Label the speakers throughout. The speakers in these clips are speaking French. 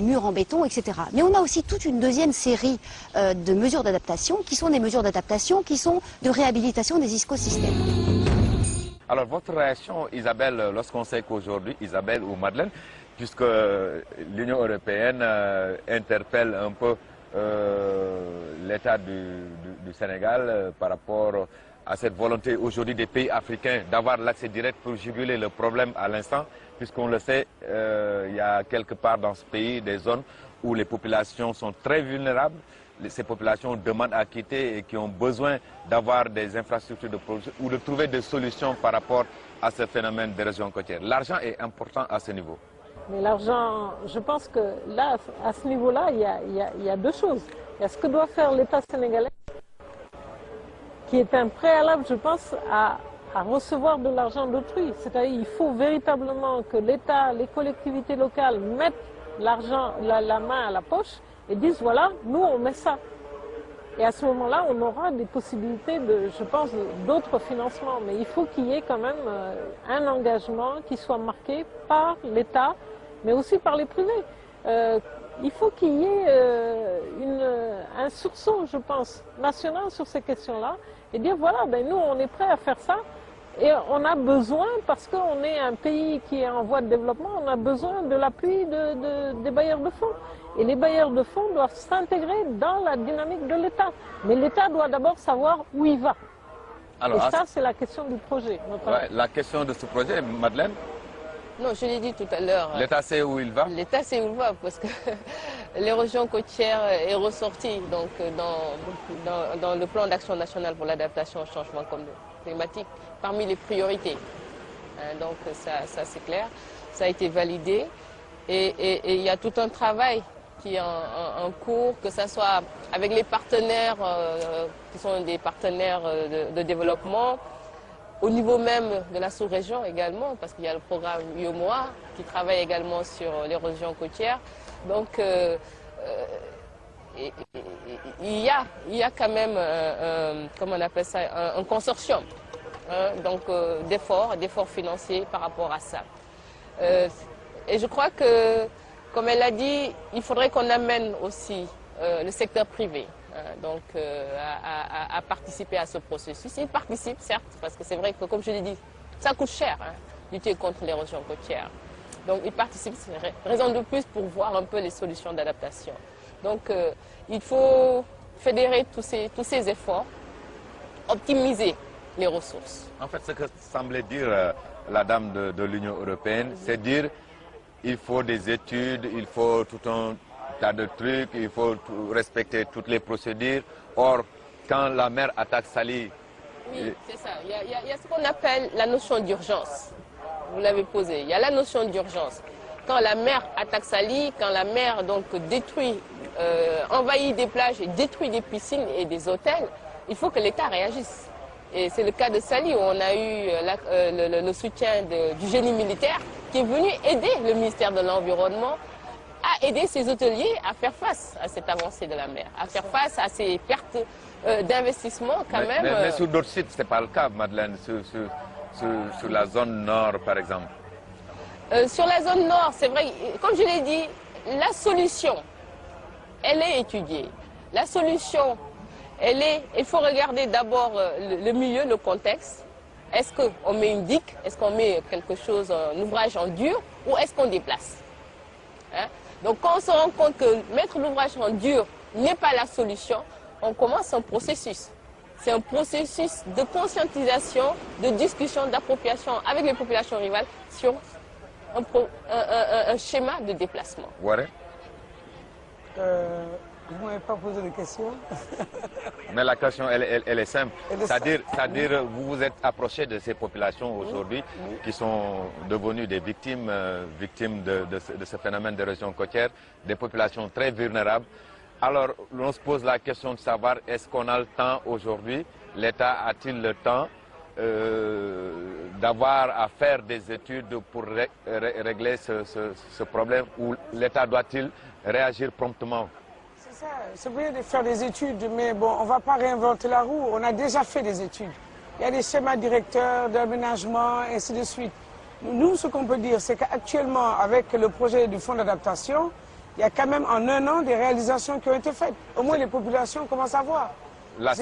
Speaker 1: murs en béton, etc. Mais on a aussi toute une deuxième série de mesures d'adaptation qui sont des mesures d'adaptation qui sont de réhabilitation des écosystèmes.
Speaker 2: Alors votre réaction, Isabelle, lorsqu'on sait qu'aujourd'hui, Isabelle ou Madeleine, puisque l'Union européenne interpelle un peu l'État du Sénégal par rapport à cette volonté aujourd'hui des pays africains d'avoir l'accès direct pour juguler le problème à l'instant, puisqu'on le sait, il y a quelque part dans ce pays des zones où les populations sont très vulnérables. Ces populations demandent à quitter et qui ont besoin d'avoir des infrastructures de production ou de trouver des solutions par rapport à ce phénomène des régions côtières. L'argent est important à ce niveau.
Speaker 3: Mais l'argent, je pense que là, à ce niveau-là, il y a deux choses. Il y a ce que doit faire l'État sénégalais, qui est un préalable, je pense, à recevoir de l'argent d'autrui. C'est-à-dire qu'il faut véritablement que l'État, les collectivités locales mettent l'argent, la main à la poche et disent voilà, nous on met ça. Et à ce moment-là, on aura des possibilités, je pense, d'autres financements. Mais il faut qu'il y ait quand même un engagement qui soit marqué par l'État, mais aussi par les privés. Il faut qu'il y ait un sursaut, je pense, national sur ces questions-là, et dire voilà, ben nous on est prêts à faire ça, et on a besoin, parce qu'on est un pays qui est en voie de développement, on a besoin de l'appui des bailleurs de fonds. Et les bailleurs de fonds doivent s'intégrer dans la dynamique de l'État. Mais l'État doit d'abord savoir où il va. Alors, et ça, c'est la question du projet.
Speaker 2: Ouais, la question de ce projet, Madeleine?
Speaker 4: Non, je l'ai dit tout à l'heure.
Speaker 2: L'État sait où il va?
Speaker 4: L'État sait où il va, parce que l'érosion côtière est ressortie donc, dans le plan d'action national pour l'adaptation au changement climatique parmi les priorités. Donc ça c'est clair, ça a été validé et il y a tout un travail qui est en cours, que ce soit avec les partenaires qui sont des partenaires de développement, au niveau même de la sous-région également, parce qu'il y a le programme UEMOA qui travaille également sur l'érosion côtière. Donc il y a quand même, comment on appelle ça, un consortium d'efforts financiers par rapport à ça. Et je crois que, comme elle l'a dit, il faudrait qu'on amène aussi le secteur privé à participer à ce processus. Il participe, certes, parce que c'est vrai que, comme je l'ai dit, ça coûte cher, lutter contre l'érosion côtière. Donc il participe, c'est raison de plus pour voir un peu les solutions d'adaptation. Donc il faut fédérer tous ces efforts, optimiser les ressources.
Speaker 2: En fait, ce que semblait dire la dame de l'Union européenne, c'est dire il faut des études, il faut tout un tas de trucs, il faut respecter toutes les procédures. Or, quand la mer attaque Saly...
Speaker 4: Oui, c'est ça. Il y a ce qu'on appelle la notion d'urgence. Vous l'avez posé. Il y a la notion d'urgence. Quand la mer attaque Saly, quand la mer donc détruit, envahit des plages et détruit des piscines et des hôtels, il faut que l'État réagisse. Et c'est le cas de Saly où on a eu le soutien du génie militaire qui est venu aider le ministère de l'Environnement à aider ces hôteliers à faire face à cette avancée de la mer, à faire face à ces pertes d'investissement quand même.
Speaker 2: Mais sur d'autres sites, ce n'est pas le cas, Madeleine, sur la zone nord par exemple.
Speaker 4: Sur la zone nord, c'est vrai, comme je l'ai dit, la solution, elle est étudiée. La solution, il faut regarder d'abord le milieu, le contexte. Est-ce qu'on met une digue, est-ce qu'on met quelque chose, un ouvrage en dur, ou est-ce qu'on déplace? Donc quand on se rend compte que mettre l'ouvrage en dur n'est pas la solution, on commence un processus. C'est un processus de conscientisation, de discussion, d'appropriation avec les populations rivales sur un schéma de déplacement.
Speaker 2: Waré?
Speaker 5: Vous ne m'avez pas posé de question.
Speaker 2: Mais la question, elle est simple. C'est-à-dire, vous vous êtes approché de ces populations aujourd'hui qui sont devenues des victimes de ce phénomène d'érosion côtière, des populations très vulnérables. Alors, on se pose la question de savoir, est-ce qu'on a le temps aujourd'hui, l'État a-t-il le temps d'avoir à faire des études pour régler ce problème, ou l'État doit-il réagir promptement?
Speaker 5: C'est bien de faire des études, mais bon, on ne va pas réinventer la roue. On a déjà fait des études. Il y a des schémas directeurs d'aménagement, ainsi de suite. Nous, ce qu'on peut dire, c'est qu'actuellement, avec le projet du fonds d'adaptation, il y a quand même en un an des réalisations qui ont été faites. Au moins les populations commencent à voir.
Speaker 2: Là,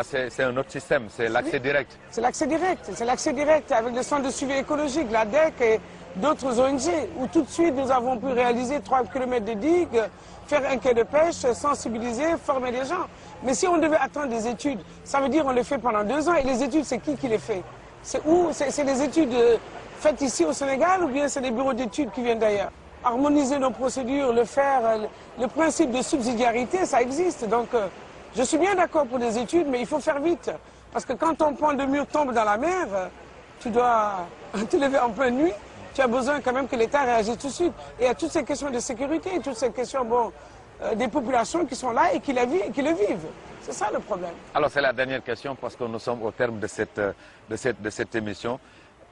Speaker 2: c'est un autre système, c'est l'accès direct.
Speaker 5: C'est l'accès direct avec le centre de suivi écologique, la DEC et d'autres ONG, où tout de suite nous avons pu réaliser 3 km de digues, faire un quai de pêche, sensibiliser, former les gens. Mais si on devait attendre des études, ça veut dire qu'on les fait pendant 2 ans, et les études, c'est qui les fait? C'est où? C'est les études faites ici au Sénégal ou bien c'est des bureaux d'études qui viennent d'ailleurs? Harmoniser nos procédures, le principe de subsidiarité, ça existe. Donc, je suis bien d'accord pour des études, mais il faut faire vite. Parce que quand ton pan de mur tombe dans la mer, tu dois te lever en pleine nuit. Tu as besoin quand même que l'État réagisse tout de suite. Et il y a toutes ces questions de sécurité, toutes ces questions des populations qui sont là et qui le vivent. C'est ça le problème. Alors
Speaker 2: c'est la dernière question parce que nous sommes au terme de cette émission.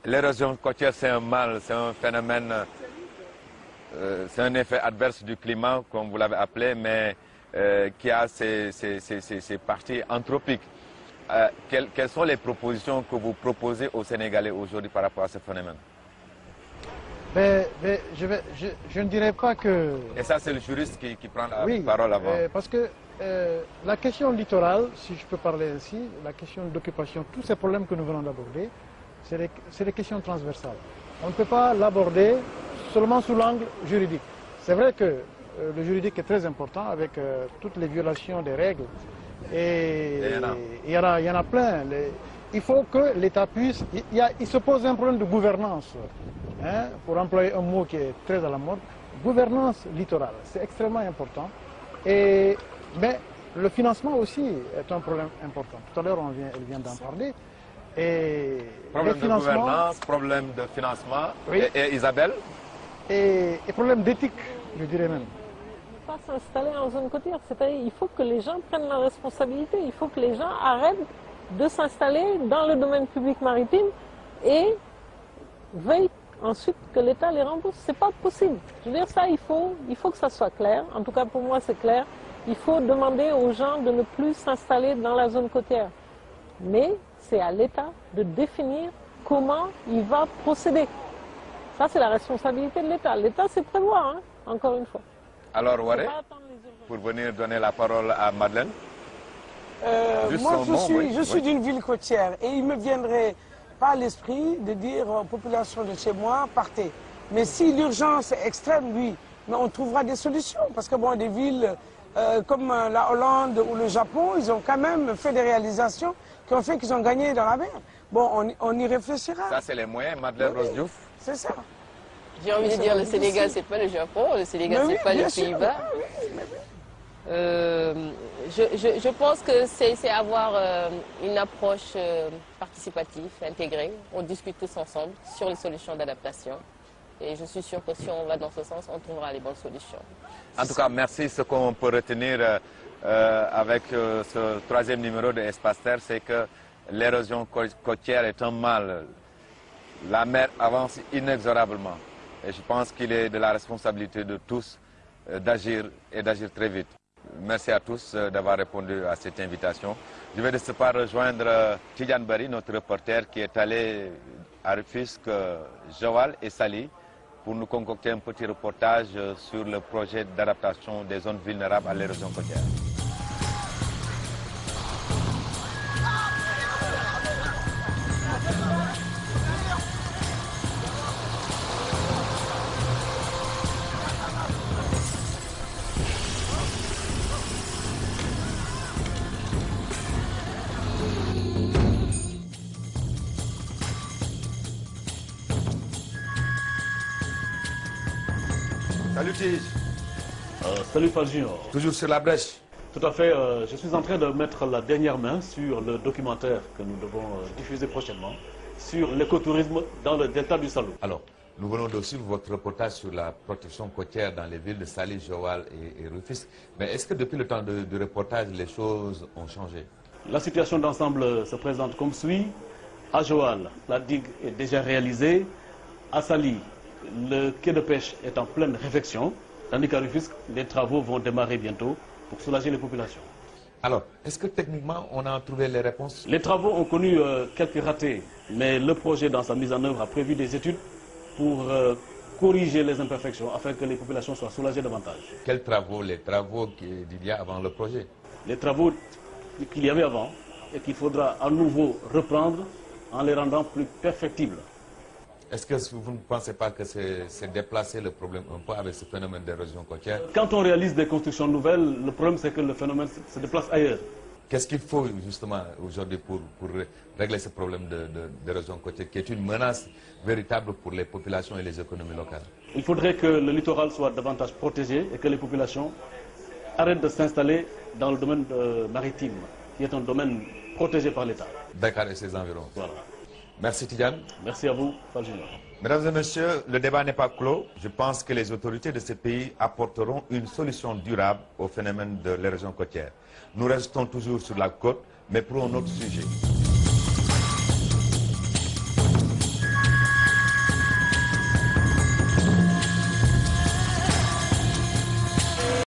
Speaker 2: L'érosion côtière, c'est un mal, c'est un phénomène, c'est un effet adverse du climat, comme vous l'avez appelé, mais qui a ses parties anthropiques. Quelles sont les propositions que vous proposez aux Sénégalais aujourd'hui par rapport à ce phénomène?
Speaker 6: Je ne dirais pas que...
Speaker 2: Et ça, c'est le juriste qui prend la parole avant.
Speaker 6: Parce que la question littorale, si je peux parler ainsi, la question d'occupation, tous ces problèmes que nous venons d'aborder, c'est des questions transversales. On ne peut pas l'aborder seulement sous l'angle juridique. C'est vrai que le juridique est très important avec toutes les violations des règles. Et il y en a plein. Il faut que l'État puisse... Il se pose un problème de gouvernance, hein, pour employer un mot qui est très à la mode. Gouvernance littorale, c'est extrêmement important. Mais le financement aussi est un problème important. Tout à l'heure, elle vient d'en parler. Et
Speaker 2: problème de gouvernance, problème de financement. Oui. Et Isabelle?
Speaker 6: Et problème d'éthique, je dirais même.
Speaker 3: Il ne faut pas s'installer en zone côtière. C'est-à-dire qu'il faut que les gens prennent la responsabilité. Il faut que les gens arrêtent de s'installer dans le domaine public maritime et veuillent ensuite que l'État les rembourse. Ce n'est pas possible. Je veux dire, ça, il faut que ça soit clair. En tout cas, pour moi, c'est clair. Il faut demander aux gens de ne plus s'installer dans la zone côtière. Mais c'est à l'État de définir comment il va procéder. Ça, c'est la responsabilité de l'État. L'État, c'est prévoir, hein, encore une fois.
Speaker 2: Alors, Waré, pour venir donner la parole à Madeleine.
Speaker 5: Moi, je suis d'une ville côtière et il ne me viendrait pas à l'esprit de dire aux populations de chez moi, partez. Mais si l'urgence est extrême, oui, mais on trouvera des solutions. Parce que bon, des villes comme la Hollande ou le Japon, ils ont quand même fait des réalisations qui ont fait qu'ils ont gagné dans la mer. Bon, on y réfléchira.
Speaker 2: Ça, c'est les moyens, Madeleine Rose Diouf.
Speaker 5: C'est ça.
Speaker 4: J'ai envie de dire, le Sénégal, c'est pas le Japon, le Sénégal, c'est pas les Pays-Bas. Je pense que c'est avoir une approche participative, intégrée. On discute tous ensemble sur les solutions d'adaptation. Et je suis sûre que si on va dans ce sens, on trouvera les bonnes solutions.
Speaker 2: En tout cas, merci. Ce qu'on peut retenir avec ce 3e numéro de Espace Terre, c'est que l'érosion côtière est un mal. La mer avance inexorablement. Et je pense qu'il est de la responsabilité de tous d'agir et d'agir très vite. Merci à tous d'avoir répondu à cette invitation. Je vais de ce pas rejoindre Tidjane Bari, notre reporter, qui est allé à Rufisque, Joal et Saly pour nous concocter un petit reportage sur le projet d'adaptation des zones vulnérables à l'érosion côtière. Salut Tige.
Speaker 7: Salut Fajor.
Speaker 2: Toujours sur la brèche.
Speaker 7: Tout à fait. Je suis en train de mettre la dernière main sur le documentaire que nous devons diffuser prochainement sur l'écotourisme dans le delta du Salou.
Speaker 2: Alors, nous venons de suivre votre reportage sur la protection côtière dans les villes de Saly, Joal et Rufisque. Mais est-ce que depuis le temps de reportage, les choses ont changé?
Speaker 7: La situation d'ensemble se présente comme suit. À Joal, la digue est déjà réalisée. À Saly, le quai de pêche est en pleine réfection, tandis qu'à Rufisque, les travaux vont démarrer bientôt pour soulager les populations.
Speaker 2: Alors, est-ce que techniquement, on a trouvé les réponses?
Speaker 7: Les travaux ont connu quelques ratés, mais le projet, dans sa mise en œuvre, a prévu des études pour corriger les imperfections afin que les populations soient soulagées davantage.
Speaker 2: Quels travaux? Les travaux qu'il y a avant le projet? Les
Speaker 7: travaux qu'il y avait avant et qu'il faudra à nouveau reprendre en les rendant plus perfectibles.
Speaker 2: Est-ce que vous ne pensez pas que c'est déplacer le problème un peu avec ce phénomène d'érosion côtière?
Speaker 7: Quand on réalise des constructions nouvelles, le problème c'est que le phénomène se déplace ailleurs.
Speaker 2: Qu'est-ce qu'il faut justement aujourd'hui pour régler ce problème d'érosion côtière qui est une menace véritable pour les populations et les économies locales?
Speaker 7: Il faudrait que le littoral soit davantage protégé et que les populations arrêtent de s'installer dans le domaine maritime, qui est un domaine protégé par l'État.
Speaker 2: Dakar et ses environs.
Speaker 7: Voilà.
Speaker 2: Merci Tidiane.
Speaker 7: Merci à vous, Fall Junior.
Speaker 2: Mesdames et messieurs, le débat n'est pas clos. Je pense que les autorités de ce pays apporteront une solution durable au phénomène de l'érosion côtière. Nous restons toujours sur la côte, mais pour un autre sujet.